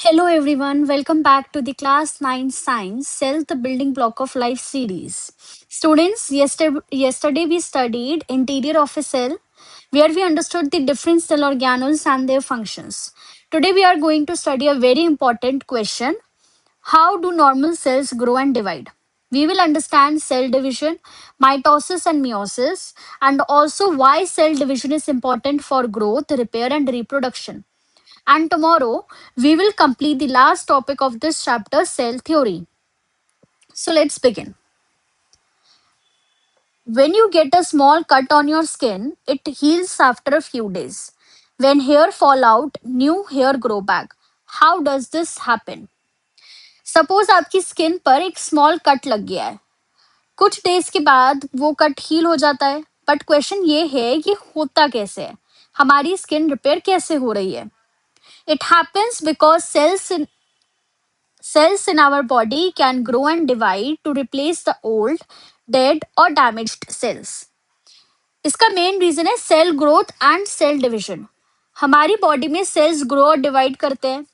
Hello everyone, welcome back to the Class 9 Science Cell the Building Block of Life series. Students, yesterday we studied interior of a cell where we understood the different cell organelles and their functions. Today we are going to study a very important question. How do normal cells grow and divide? We will understand cell division, mitosis and meiosis, and also why cell division is important for growth, repair and reproduction. And tomorrow, we will complete the last topic of this chapter, cell theory. So let's begin. When you get a small cut on your skin, it heals after a few days. When hair fall out, new hair grow back. How does this happen? Suppose आपकी skin पर एक small cut लग गया है. कुछ days के बाद वो कट हील हो जाता है. बट क्वेश्चन ये है कि होता कैसे है, हमारी स्किन रिपेयर कैसे हो रही है. It happens because cells in our body can grow and divide to replace the old, dead or damaged cells. इसका मेन रीजन है cell growth and cell division. हमारी बॉडी में सेल्स ग्रो और divide करते हैं.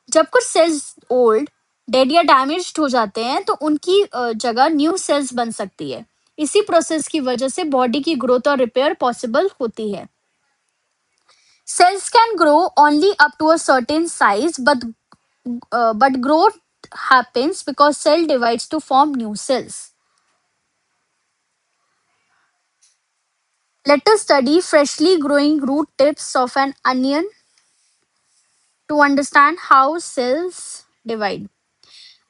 जब कुछ सेल्स ओल्ड, डेड या डैमेज्ड हो जाते हैं तो उनकी जगह न्यू सेल्स बन सकती है. इसी प्रोसेस की वजह से बॉडी की ग्रोथ और रिपेयर पॉसिबल होती है. Cells can grow only up to a certain size, but growth happens because cell divides to form new cells. Let us study freshly growing root tips of an onion to understand how cells divide.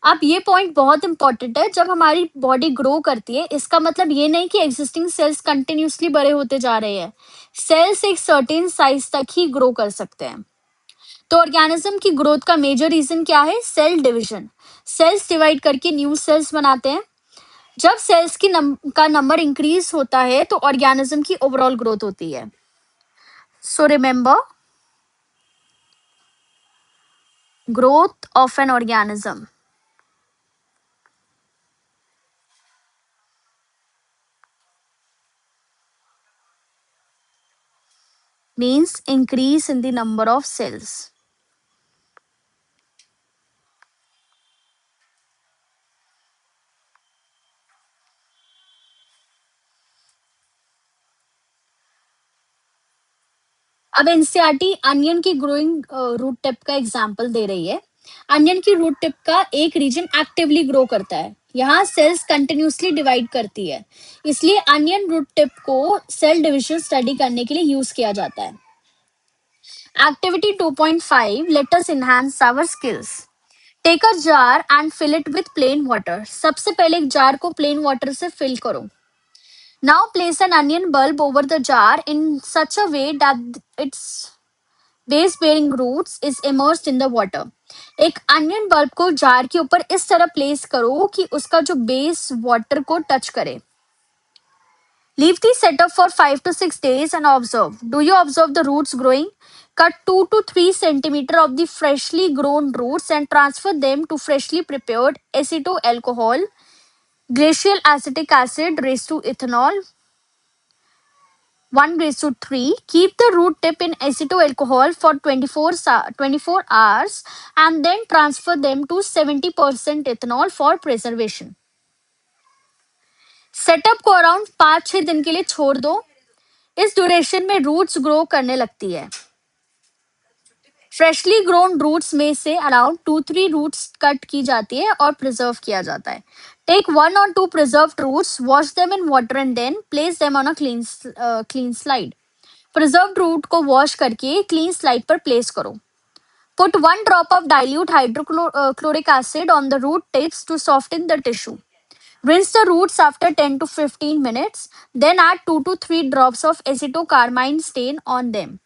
अब ये point बहुत important है. जब हमारी body grow करती है, इसका मतलब ये नहीं कि एग्जिस्टिंग सेल्स कंटिन्यूसली बड़े होते जा रहे हैं. सेल्स एक सर्टेन साइज तक ही ग्रो कर सकते हैं. तो ऑर्गेनिज्म की ग्रोथ का मेजर रीजन क्या है? Cell division. सेल्स डिवाइड करके न्यू सेल्स बनाते हैं. जब सेल्स का नंबर इंक्रीज होता है तो ऑर्गेनिज्म की ओवरऑल ग्रोथ होती है. So remember, growth of an organism means increase in the number of cells. अब एनसीईआरटी अनियन की ग्रोइंग रूट टिप का एग्जांपल दे रही है. अनियन की रूट टिप का एक रीजन एक्टिवली ग्रो करता है. यहाँ सेल्स कंटिन्यूसली डिवाइड करती है, इसलिए अनियन रूट टिप को सेल डिविजन स्टडी करने के लिए यूज किया जाता है. Activity 2.5, let us enhance our skills. Take a jar and fill it with plain water. सबसे पहले एक जार को प्लेन वाटर से फिल करो. Now place an onion bulb over the jar in such a way that its base bearing roots is immersed in the water. एक onion bulb को jar के ऊपर इस तरह प्लेस करो कि उसका जो बेस वाटर को टच करे. Leave the setup for 5 to 6 days and observe. Do you observe the roots growing? Cut 2 to 3 centimeter of the freshly grown roots and transfer them to freshly prepared aceto alcohol, glacial acetic acid raised to ethanol, 1:3. Keep the root tip in aceto alcohol for 24 hours and then transfer them to 70% ethanol for preservation. Setup को around 5-6 दिन के लिए छोड़ दो. इस duration में roots grow करने लगती है. फ्रेशली ग्रोन रूट्स में से अराउंड 2-3 रूट्स कट की जाती है और प्रिजर्व किया जाता है. Take 1 or 2 preserved roots, wash them in water and then place them on a clean slide. Preserved root को वॉश करके क्लीन स्लाइड पर प्लेस करो. Put 1 drop of dilute hydrochloric acid on the root tips to soften the tissue. Rinse the roots after 10 to 15 minutes. Then add 2 to 3 drops of acetocarmine stain on them.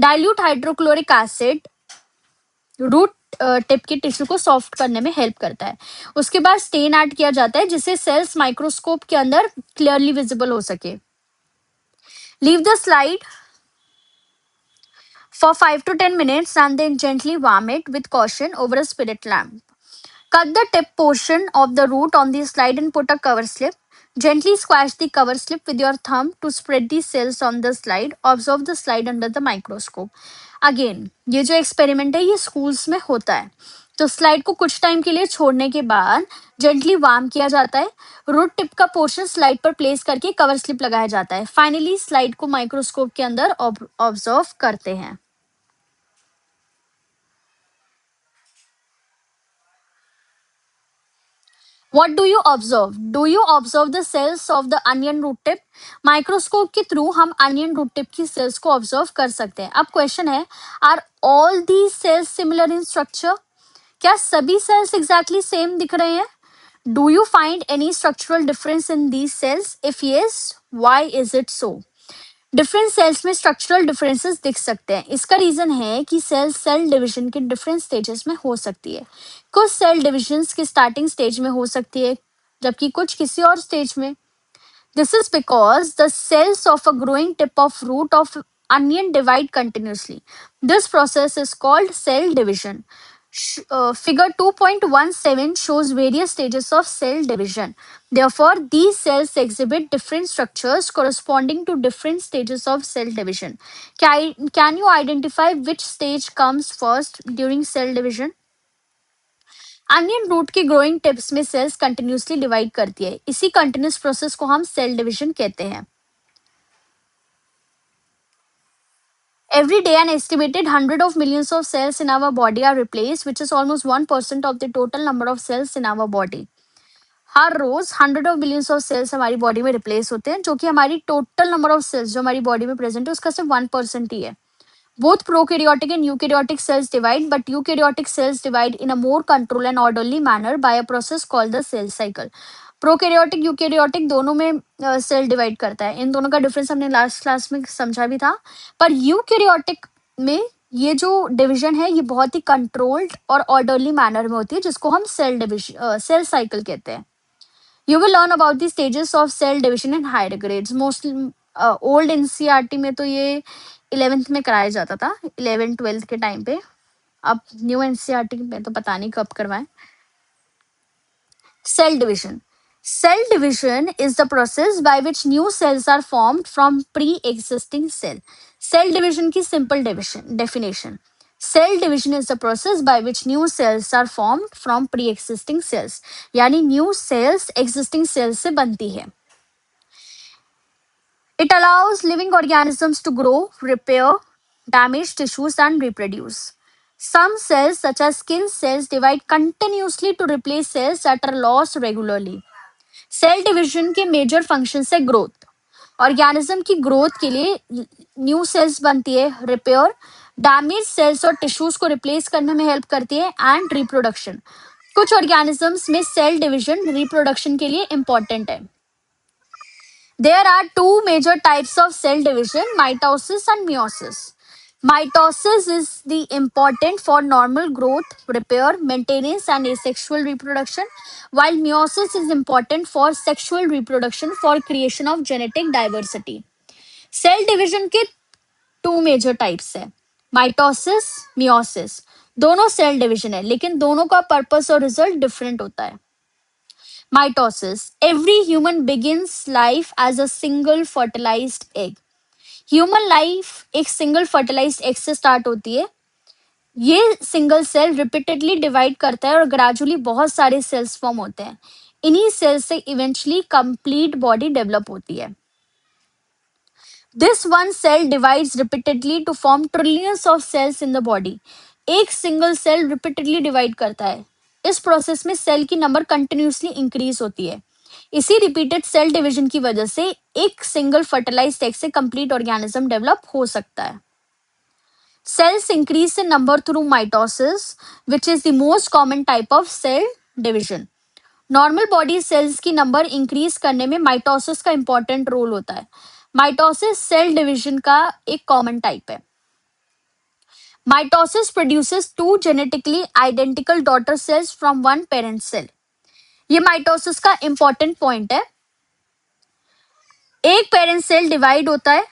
Dilute hydrochloric acid root tip के tissue को soft करने में help करता है. उसके बाद stand add किया जाता है जिससे सेल्स माइक्रोस्कोप के अंदर क्लियरली विजिबल हो सके. Leave the slide for 5 to 10 minutes and then gently warm it with caution over a spirit lamp. Cut the tip portion of the root on the slide and put a cover slip. Gently squash the cover slip with your thumb to spread the cells on the slide. Observe the slide under the microscope. Again ये जो experiment है ये schools में होता है. तो slide को कुछ टाइम के लिए छोड़ने के बाद जेंटली वार्म किया जाता है. रूट टिप का पोर्शन स्लाइड पर प्लेस करके कवर स्लिप लगाया जाता है. फाइनली स्लाइड को माइक्रोस्कोप के अंदर ऑब्जर्व करते हैं. What do you observe? Do you observe the cells of the onion root tip? Microscope के थ्रू हम अनियन रूट टिप की सेल्स को ऑब्जर्व कर सकते हैं. अब क्वेश्चन है, are all the cells similar in structure? क्या सभी सेल्स एग्जैक्टली सेम दिख रहे हैं? Do you find any structural difference in these cells? If yes, why is it so? Different cells में स्ट्रक्चरल डिफरेंसेस दिख सकते हैं. इसका रीजन है कि सेल डिवीजन के डिफरेंट स्टेजेस में हो सकती है. कुछ सेल डिविजन्स की स्टार्टिंग स्टेज में हो सकती है, जबकि कुछ किसी और स्टेज में. This is because the cells of a growing tip of root of onion divide continuously. This process is called cell division. Figure 2.17 shows various stages of cell division. Therefore, these cells exhibit different structures corresponding to different stages of cell division. Can you identify which stage comes first during cell division? Onion root की growing tips में cells continuously divide करती है. इसी continuous process को हम cell division कहते हैं. Every day, an estimated 100 of millions of cells in our body are replaced, which is almost 1% of the total number of cells in our body. हर रोज 100 of billions of cells हमारी body में replace होते हैं, जो कि हमारी total number of sales जो हमारी बॉडी में प्रेजेंट है उसका सिर्फ 1% ही है. Both prokaryotic and eukaryotic cells divide, but eukaryotic cells divide in a more controlled and orderly manner by a process called the cell cycle. Prokaryotic eukaryotic दोनों में cell divide करता है. इन दोनों का डिफरेंस हमने लास्ट क्लास में समझा भी था. पर यूकैरियोटिक में ये जो डिवीजन है ये बहुत ही कंट्रोल्ड और ऑर्डरली मैनर में होती है, जिसको हम सेल साइकिल कहते हैं. You will learn about the stages of cell division in higher grades. Mostly old NCERT में तो ये 11th में कराया जाता था, 11th-12th के टाइम पे. अब न्यू एनसीईआरटी में तो पता नहीं कब करवाएं. Cell division. Cell division is the process by which new cells are formed from pre-existing cell. Cell division की simple definition. Cell division is the process by which new cells are formed from pre-existing cells. यानी new cells existing cells से बनती है. It allows living organisms to grow, repair damaged tissues, and reproduce. Some cells, such as skin cells, divide continuously to replace cells that are lost regularly. Cell division के major function है growth. Organism की growth के लिए new cells बनती है, repair damage cells और tissues को replace करने में हेल्प करती है, एंड रिप्रोडक्शन. कुछ ऑर्गेनिजम्स में सेल डिवीजन रिप्रोडक्शन के लिए इंपॉर्टेंट है. There are two major types of cell division, mitosis and meiosis. Mitosis is the important for normal growth, repair, maintenance, and asexual reproduction, while meiosis is important for sexual reproduction for creation of genetic diversity. Cell division के two major types है, mitosis, meiosis. दोनों cell division है, लेकिन दोनों का purpose और result different होता है. Mitosis. Every human begins life as a single fertilized egg. Human life एक सिंगल फर्टिलाइज्ड एग से स्टार्ट होती है. ये सिंगल सेल रिपीटेडली डिवाइड करता है और ग्रेजुअली बहुत सारे सेल्स फॉर्म होते हैं. इन्हीं सेल्स से इवेंचुअली कंप्लीट बॉडी डेवलप होती है. This one cell divides repeatedly to form trillions of cells in the body. एक सिंगल सेल रिपीटेडली डिवाइड करता है. इस प्रोसेस में सेल की नंबर कंटिन्यूसली इंक्रीज होती है. इसी रिपीटेड सेल डिवीजन की वजह से एक सिंगल फर्टिलाइज्ड एग से कंप्लीट ऑर्गेनिज्म डेवलप हो सकता है. Cells increase in number through mitosis, which is the most common type of cell division. Normal body cells की नंबर इंक्रीज करने में माइटोसिस का इंपॉर्टेंट रोल होता है. माइटोसिस सेल डिवीजन का एक कॉमन टाइप है. Mitosis produces two genetically identical daughter cells from one parent cell. ये माइटोसिस का इंपॉर्टेंट पॉइंट है. एक पेरेंट सेल डिवाइड होता है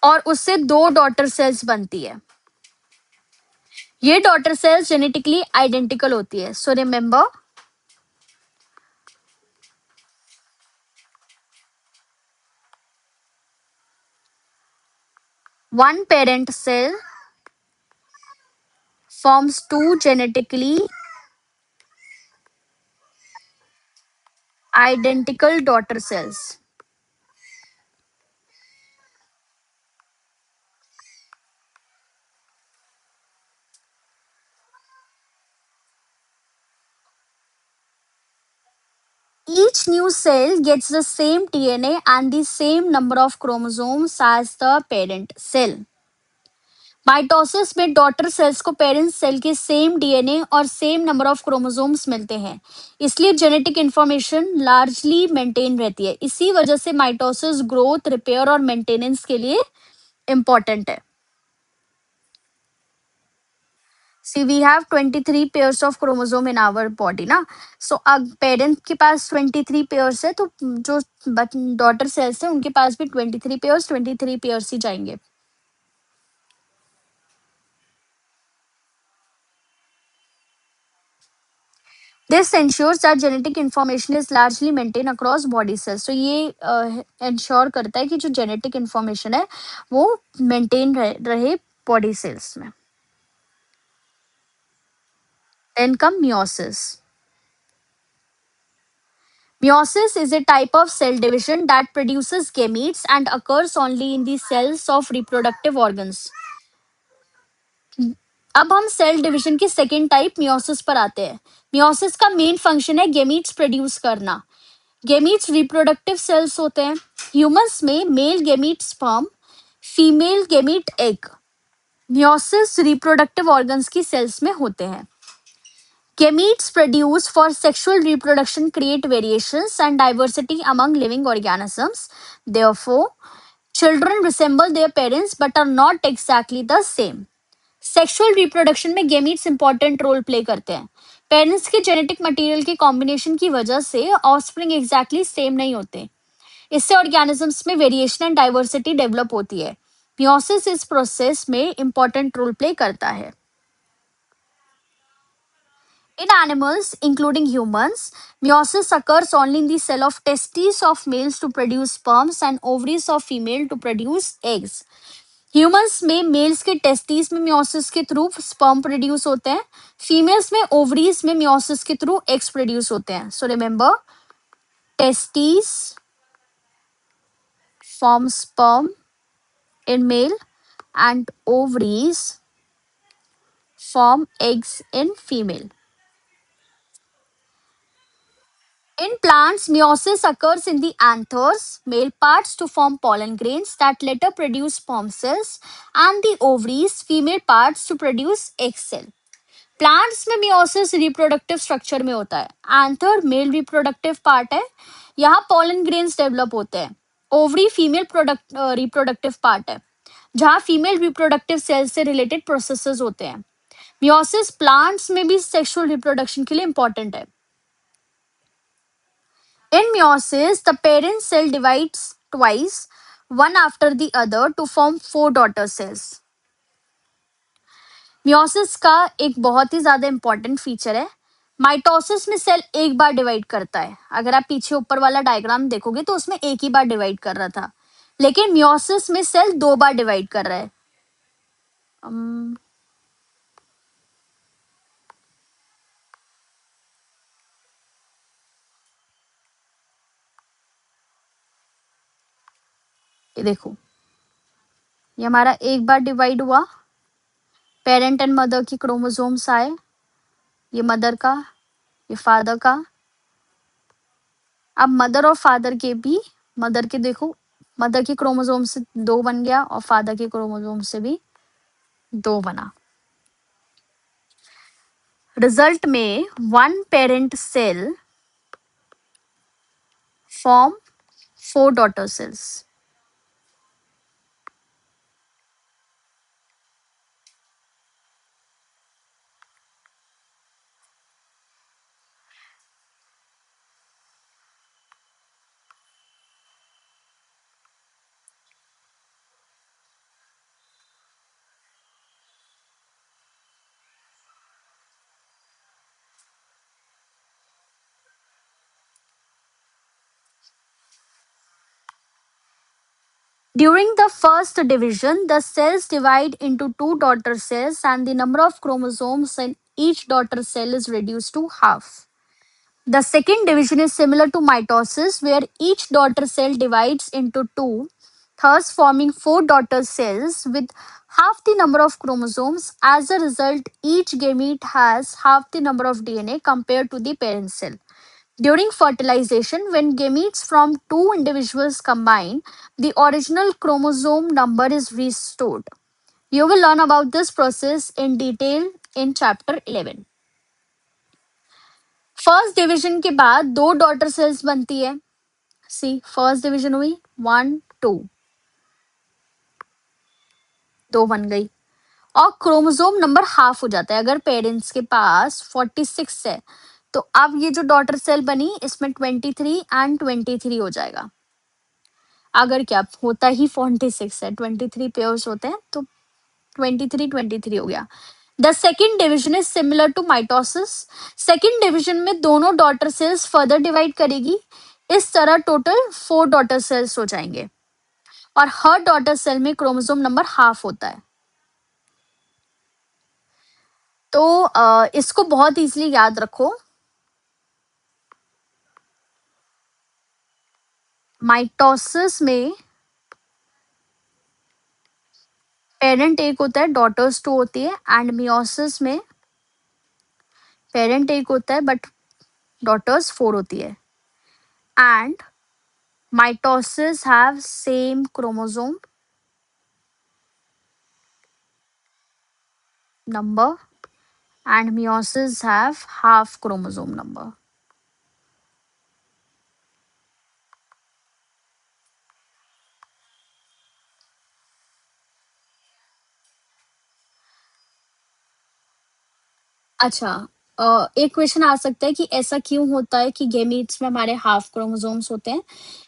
और उससे दो डॉटर सेल्स बनती है. ये डॉटर सेल्स जेनेटिकली आइडेंटिकल होती है. So remember, One parent cell forms two genetically identical daughter cells. Each new cell gets the same DNA and the same number of chromosomes as the parent cell. Mitosis में daughter cells को parent cell के same DNA और same number of chromosomes मिलते हैं, इसलिए genetic information largely maintain रहती है। इसी वजह से माइटोसिस ग्रोथ, रिपेयर और मेंटेनेंस के लिए इम्पोर्टेंट है। See we have 23 pairs of chromosome in our body ना। सो अब पेरेंट के पास 23 पेयर्स है, तो जो डॉटर सेल्स है उनके पास भी 23 पेयर्स ही जाएंगे। This ensures that genetic information is largely maintained across body cells. तो ये ensure करता है कि जो genetic information है वो maintain रहे body cells में। Then come meiosis. Meiosis is a type of cell division that produces gametes and occurs only in the cells of reproductive organs. अब हम सेल डिवीजन की सेकेंड टाइप मियोसिस पर आते हैं। मियोसिस का main function है gametes produce करना। Gametes reproductive cells होते हैं। ह्यूमंस में male gamete sperm, female gamete egg. Meiosis reproductive organs की सेल्स में होते हैं। Gametes produced for sexual reproduction create variations and diversity among living organisms. Therefore, children resemble their parents but are not exactly the same. Sexual reproduction में gametes important role play करते हैं। Parents के genetic material के combination की वजह से offspring exactly same नहीं होते। इससे ऑर्गेनिजम्स में वेरिएशन एंड डाइवर्सिटी डेवलप होती है। मियोसिस इस प्रोसेस में इंपॉर्टेंट रोल प्ले करता है। In animals, including humans, meiosis occurs only in the cell of testes of males to produce sperms and ovaries of female to produce eggs. Humans में mails के testis में meiosis के through sperm produce होते हैं। Females में ovaries में meiosis के through eggs produce होते हैं। So remember, testis form sperm in male and ovaries form eggs in female. In plants, meiosis occurs in the anthers, male parts to form pollen grains that later produce sperm cells, and the ovaries, female parts to produce egg cell. Plants में meiosis reproductive structure में होता है। Anther male reproductive part है, यहाँ pollen grains develop होते हैं। Ovary female product reproductive part है, जहाँ फीमेल रिप्रोडक्टिव सेल्स से रिलेटेड प्रोसेसेस होते हैं। मियोसिस प्लांट्स में भी सेक्सुअल रिप्रोडक्शन के लिए इंपॉर्टेंट है। In meiosis, the parent cell divides twice, one after the other, to form four daughter cells. Meiosis का एक बहुत ही ज्यादा इंपॉर्टेंट फीचर है। माइटोसिस में सेल एक बार डिवाइड करता है। अगर आप पीछे ऊपर वाला डायग्राम देखोगे तो उसमें एक ही बार डिवाइड कर रहा था, लेकिन मियोसिस में सेल दो बार डिवाइड कर रहा है। ये देखो, ये हमारा एक बार डिवाइड हुआ, पेरेंट एंड मदर की क्रोमोसोम्स आए, ये मदर का, ये फादर का। अब मदर और फादर के भी, मदर के देखो, मदर के क्रोमोसोम से दो बन गया और फादर के क्रोमोसोम से भी दो बना। रिजल्ट में one parent cell form four daughter cells. During the first division, the cells divide into two daughter cells, and the number of chromosomes in each daughter cell is reduced to half. The second division is similar to mitosis, where each daughter cell divides into two, thus forming four daughter cells with half the number of chromosomes. As a result, each gamete has half the number of DNA compared to the parent cell. During fertilization, when gametes from two individuals combine, the original chromosome number is restored. You will learn about this process in detail in chapter 11. First division के बाद दो daughter cells बनती है. सी first division हुई 1 2, दो बन गई और क्रोमोसोम नंबर हाफ हो जाता है. अगर पेरेंट्स के पास 46 है तो अब ये जो डॉटर सेल बनी इसमें 23 एंड 23 हो जाएगा. अगर क्या होता ही 46 है, 23 पेयर्स होते हैं तो 23 हो गया. The second division is similar to mitosis. Second division में दोनों डॉटर सेल्स फर्दर डिवाइड करेगी. इस तरह टोटल 4 डॉटर सेल्स हो जाएंगे और हर डॉटर सेल में क्रोमोसोम नंबर हाफ होता है. तो इसको बहुत इजीली याद रखो. माइटोसिस में पेरेंट एक होता है, डॉटर्स 2 होती है. एंड मियोसिस में पेरेंट एक होता है बट डॉटर्स 4 होती है. And mitosis have same chromosome number and meiosis have half chromosome number. अच्छा, एक क्वेश्चन आ सकता है कि ऐसा क्यों होता है कि गेमीट्स में हमारे हाफ क्रोमोसोम्स होते हैं.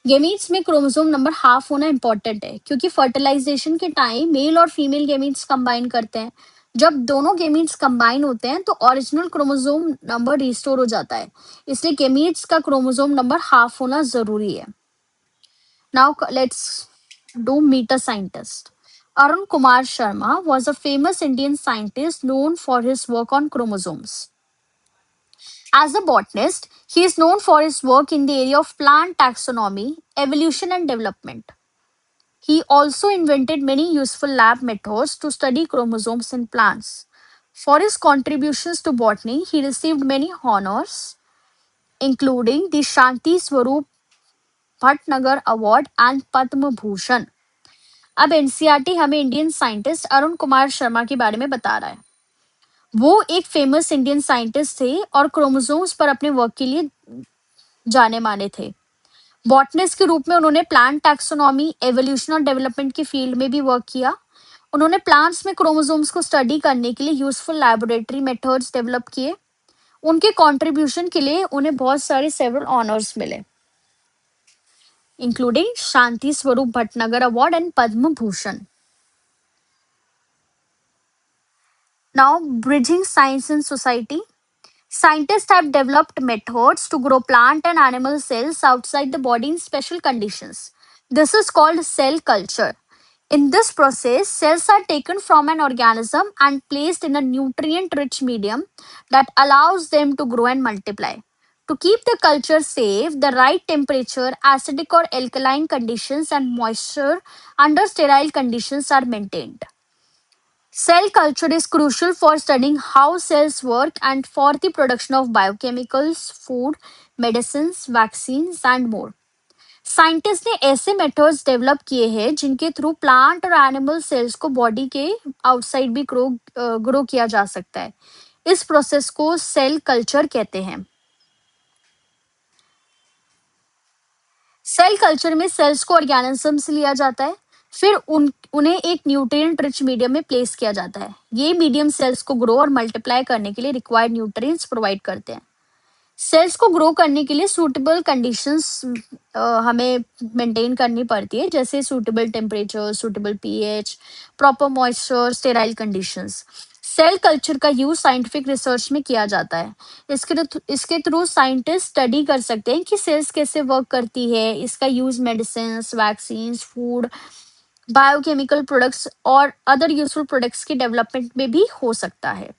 गेमीट्स में क्रोमोसोम नंबर हाफ होना इंपॉर्टेंट है क्योंकि फर्टिलाइजेशन के टाइम मेल और फीमेल गेमीट्स कंबाइन करते हैं. जब दोनों गेमीट्स कंबाइन होते हैं तो ओरिजिनल क्रोमोसोम नंबर रिस्टोर हो जाता है. इसलिए गेमीट्स का क्रोमोसोम नंबर हाफ होना जरूरी है. Now let's do meet a scientist. Arun Kumar Sharma was a famous Indian scientist known for his work on chromosomes. As a botanist, he is known for his work in the area of plant taxonomy, evolution, and development. He also invented many useful lab methods to study chromosomes in plants. For his contributions to botany, he received many honors, including the Shanti Swarup Bhatnagar Award and Padma Bhushan. अब NCERT हमें Indian scientist Arun Kumar Sharma के बारे में बता रहा है. वो एक फेमस इंडियन साइंटिस्ट थे और क्रोमोसोम्स पर अपने वर्क के लिए जाने माने थे. बॉटनिस्ट के रूप में उन्होंने प्लांट टैक्सोनॉमी, एवोल्यूशन और डेवलपमेंट की फील्ड में भी वर्क किया. उन्होंने प्लांट्स में क्रोमोसोम्स को स्टडी करने के लिए यूजफुल लैबोरेटरी मेथड्स डेवलप किए. उनके कंट्रीब्यूशन के लिए उन्हें बहुत सारे सेवरल ऑनर्स मिले, including Shanti Swarup Bhatnagar award and Padma Bhushan. Now, bridging science and society. Scientists have developed methods to grow plant and animal cells outside the body in special conditions. This is called cell culture. In this process, cells are taken from an organism and placed in a nutrient rich medium that allows them to grow and multiply. To keep the culture safe, the right temperature, acidic or alkaline conditions, and moisture under sterile conditions are maintained. Cell culture is crucial for studying how cells work and for the production of biochemicals, food, medicines, vaccines, and more. Scientist ने ऐसे methods develop किए हैं जिनके through plant और animal cells को body के outside भी grow किया जा सकता है. इस प्रोसेस को सेल कल्चर कहते हैं. सेल कल्चर में सेल्स को ऑर्गेनिज्म से लिया जाता है, फिर उन्हें एक न्यूट्रिएंट रिच मीडियम में प्लेस किया जाता है. ये मीडियम सेल्स को ग्रो और मल्टीप्लाई करने के लिए रिक्वायर्ड न्यूट्रिएंट्स प्रोवाइड करते हैं. सेल्स को ग्रो करने के लिए सूटेबल कंडीशंस हमें मेंटेन करनी पड़ती है, जैसे suitable temperature, suitable pH, proper moisture, sterile conditions. Cell culture का यूज साइंटिफिक रिसर्च में किया जाता है. इसके थ्रू साइंटिस्ट स्टडी कर सकते हैं कि सेल्स कैसे वर्क करती है. इसका use medicine, vaccine, food biochemical products और अदर यूजफुल प्रोडक्ट्स के डेवलपमेंट में भी हो सकता है.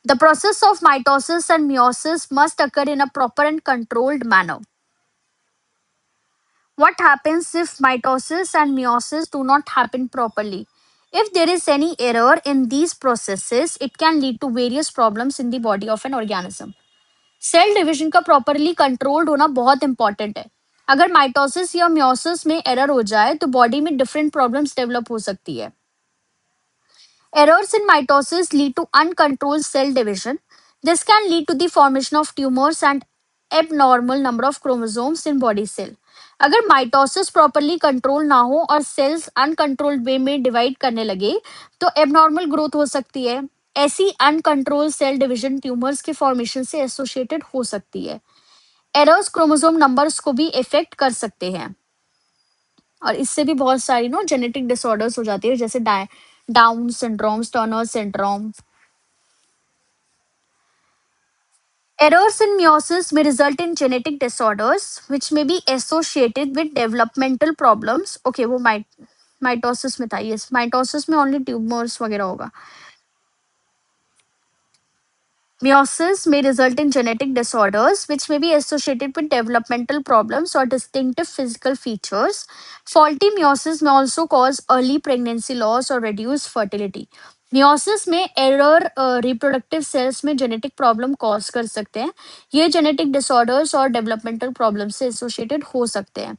The process of mitosis and meiosis must occur in a proper and controlled manner. What happens if mitosis and meiosis do not happen properly? If there is any error in these processes, it can lead to various problems in the body of an organism. Cell division का properly controlled होना बहुत important है. अगर mitosis या meiosis में error हो जाए तो बॉडी में डिफरेंट प्रॉब्लम्स डेवलप हो सकती है. Errors in mitosis lead to uncontrolled cell division. This can lead to the formation of tumors and abnormal number of chromosomes in body cell. अगर माइटोसिस प्रॉपरली कंट्रोल ना हो और sales uncontrolled वे में divide करने लगे तो एबनॉर्मल ग्रोथ हो सकती है. ऐसी अनकंट्रोल्ड सेल डिवीजन ट्यूमर्स के फॉर्मेशन से एसोसिएटेड हो सकती है. एरर्स क्रोमोसोम नंबर्स को भी इफेक्ट कर सकते हैं और इससे भी बहुत सारी जेनेटिक डिसऑर्डर्स हो जाती है जैसे down syndrome, Turner syndrome. Errors in meiosis may result in genetic disorders which may be associated with developmental problems. Okay, वो माइटोसिस में था. यस, माइटोसिस में ओनली ट्यूमर्स वगैरह होगा. Meiosis may result in genetic disorders which may be associated with developmental problems or distinctive physical features. Faulty meiosis may also cause early pregnancy loss or reduce fertility. Meiosis में error reproductive cells में genetic problem cause कर सकते हैं. ये genetic disorders और developmental problem से associated हो सकते हैं.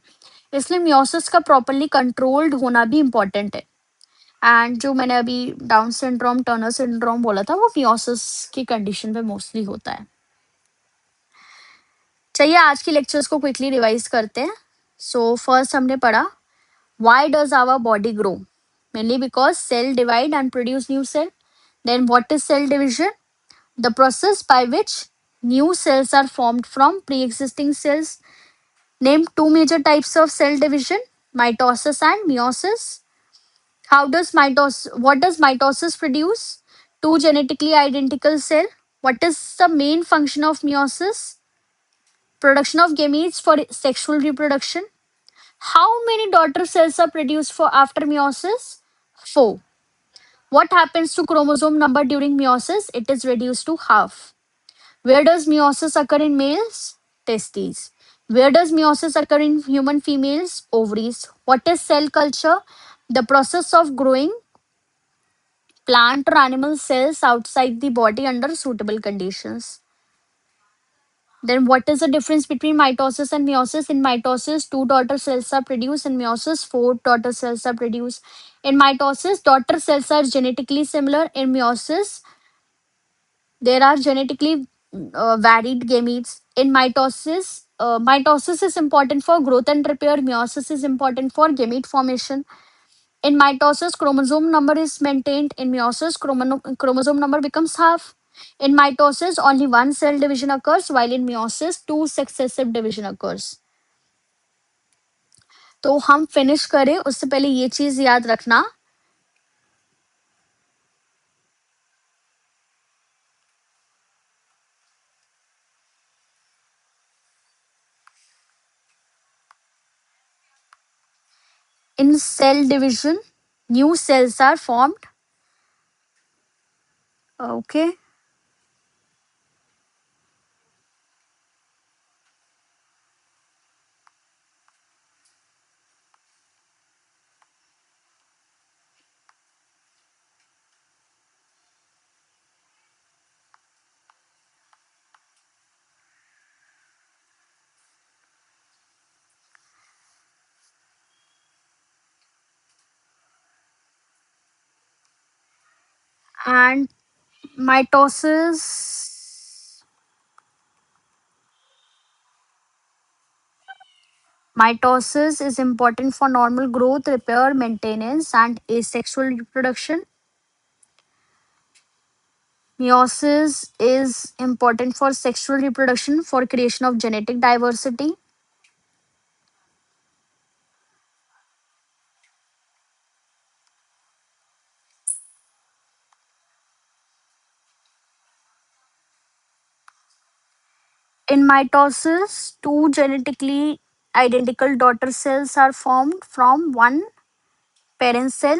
इसलिए मियोसिस का प्रॉपरली कंट्रोल्ड होना भी इम्पोर्टेंट है. एंड जो मैंने अभी डाउन सिंड्रोम, टर्नर सिंड्रोम बोला था वो मियोसिस की कंडीशन में मोस्टली होता है. चलिए आज के लेक्चर्स को क्विकली रिवाइज करते हैं. सो फर्स्ट हमने पढ़ा why does our body grow. Mainly because cell divide and produce new cell. Then what is cell division? The process by which new cells are formed from pre-existing cells. Name two major types of cell division: mitosis and meiosis. What does mitosis produce? Two genetically identical cell. What is the main function of meiosis? Production of gametes for sexual reproduction. How many daughter cells are produced for after meiosis? Four. What happens to chromosome number during meiosis? It is reduced to half. Where does meiosis occur in males? Testes. Where does meiosis occur in human females? Ovaries. What is cell culture? The process of growing plant or animal cells outside the body under suitable conditions. Then, what is the difference between mitosis and meiosis? In mitosis, two daughter cells are produced. In meiosis, four daughter cells are produced. In mitosis, daughter cells are genetically similar. In meiosis, there are genetically varied gametes. In mitosis, mitosis is important for growth and repair. Meiosis is important for gamete formation. In mitosis, chromosome number is maintained. In meiosis, chromosome number becomes half. In mitosis, only one cell division occurs, while in meiosis, two successive division occurs. तो हम finish करें उससे पहले ये चीज याद रखना, in cell division, new cells are formed. Okay. And mitosis mitosis is important for normal growth, repair, maintenance, and asexual reproduction. Meiosis is important for sexual reproduction, for creation of genetic diversity. In mitosis, two genetically Identical daughter cells are formed from one parent cell.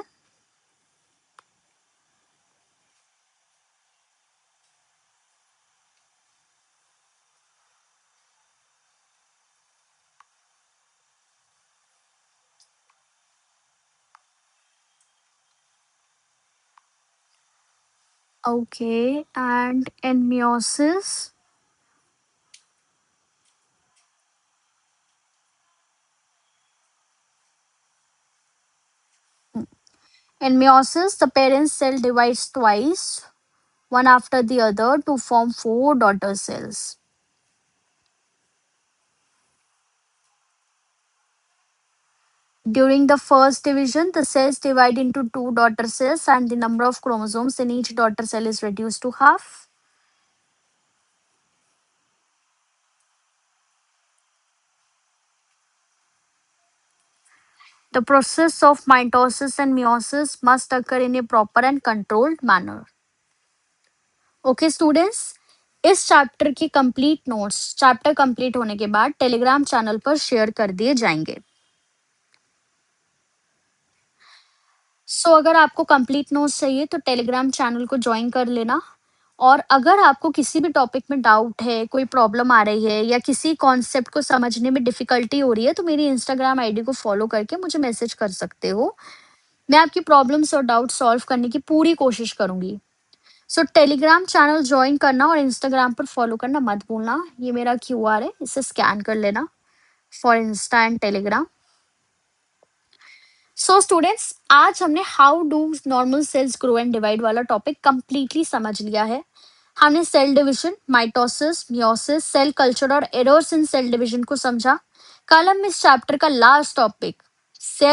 Okay, and in meiosis, the parent cell divides twice, one after the other, to form four daughter cells. During the first division, the cells divide into two daughter cells, and the number of chromosomes in each daughter cell is reduced to half. The process of mitosis and meiosis must occur in a proper and controlled manner. Okay students, इस chapter की complete notes chapter complete होने के बाद Telegram channel पर share कर दिए जाएंगे. अगर आपको कंप्लीट नोट्स चाहिए तो टेलीग्राम चैनल को ज्वाइन कर लेना. और अगर आपको किसी भी टॉपिक में डाउट है, कोई प्रॉब्लम आ रही है या किसी कॉन्सेप्ट को समझने में डिफिकल्टी हो रही है, तो मेरी इंस्टाग्राम आईडी को फॉलो करके मुझे मैसेज कर सकते हो. मैं आपकी प्रॉब्लम्स और डाउट सॉल्व करने की पूरी कोशिश करूंगी. टेलीग्राम चैनल ज्वाइन करना और इंस्टाग्राम पर फॉलो करना मत भूलना. ये मेरा क्यूआर है, इसे स्कैन कर लेना for Insta and Telegram. Students, आज हमने how do normal cells grow and divide वाला टॉपिक कंप्लीटली समझ लिया है. हमने cell division, mitosis, meiosis, cell culture और एरर्स इन सेल डिवीजन को समझा. कल हम इस चैप्टर का लास्ट टॉपिक सेल